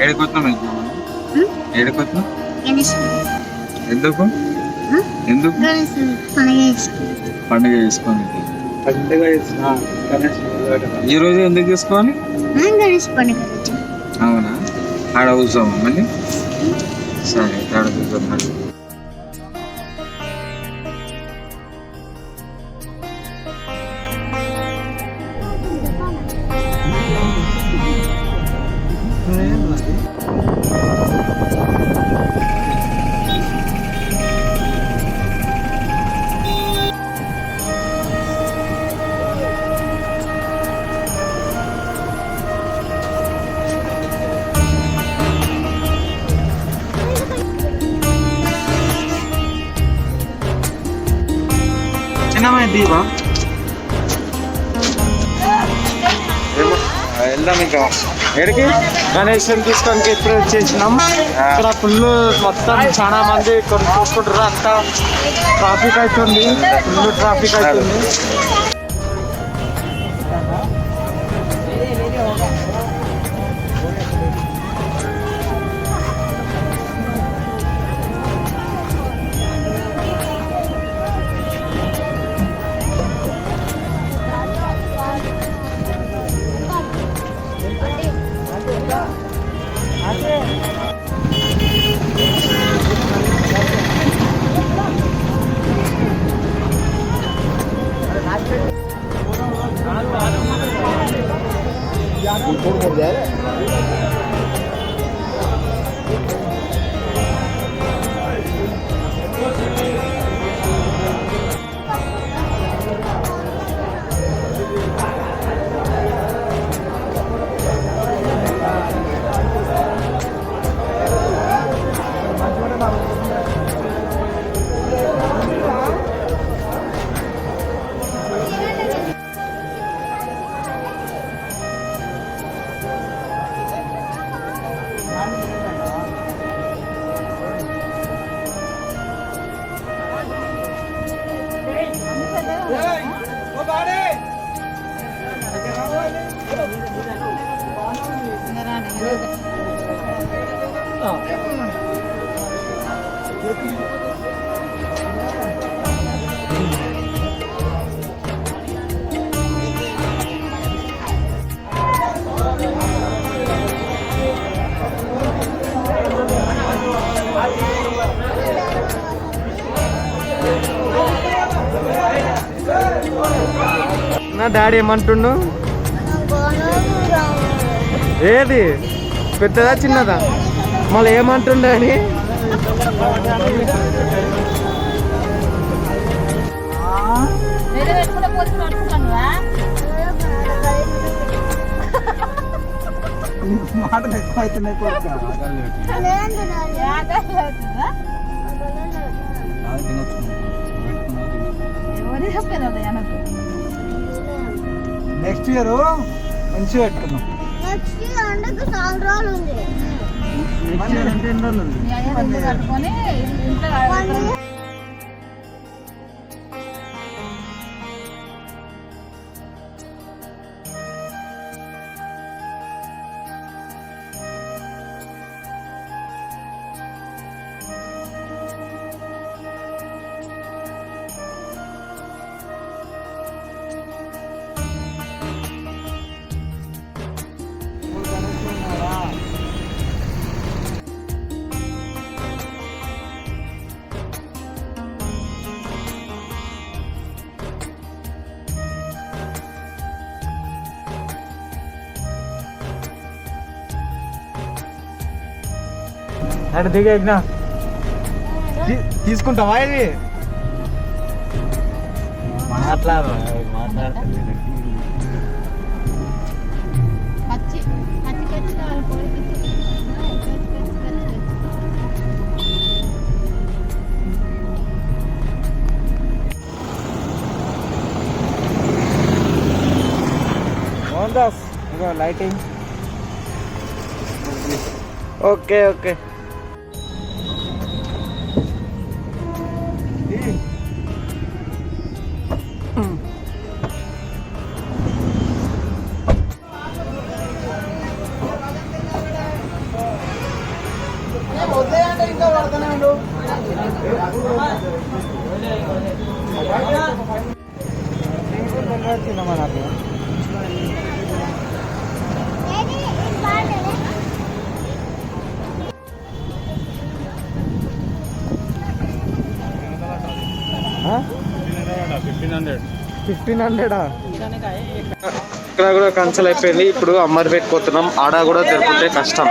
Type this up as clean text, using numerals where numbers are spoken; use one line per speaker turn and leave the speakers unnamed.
ఏడుకొత్తాం వెళ్తున్నాం. ఏడుకొత్తాం
గణేష్
ఎందుకు ఎందుకు
గణేష్
పండుగ చేసుకోనికి.
పండుగ గణేష్
ఈ రోజు ఎందుకు చేసుకోవాలి?
గణేష్ పండుగ రోజు.
అవునా, ఆడ కూర్చోమా మళ్ళీ? సరే ఆడ కూర్చోం మళ్ళీ. దీపా వెళ్దాం ఇంకా. ఎక్కడికి?
గణేష్ తీసుకోనికి ఇప్పుడు వచ్చేసినాం. ఇక్కడ ఫుల్ మొత్తం చాలా మంది కొన్ని చూసుకుంటారు. అంతా ట్రాఫిక్ అవుతుంది, ఫుల్ ట్రాఫిక్ అవుతుంది. నా డాడీ ఏమంటుండు? ఏది పెద్దదా చిన్నదా? మళ్ళీ ఏమంటుండే అని మాటలు ఎక్కువ అవుతున్నాయి. నెక్స్ట్ ఇయర్ మంచిగా పెట్టుకున్నాం.
నెక్స్ట్ ఇయర్ అంటే చాలా రోజులు ఉంది.
నెక్స్ట్ ఇయర్ అంటే ఎన్ని రోజులు ఉంది? అటు దిగ తీసుకుంటావా? ఇది మాట్లాడుతుంది. Lighting okay okay. ఇక్కడ కూడా కన్సల్ అయిపోయింది. ఇప్పుడు అమర్పేట్ పోతున్నాం. ఆడ కూడా దొరుకుతే కష్టం.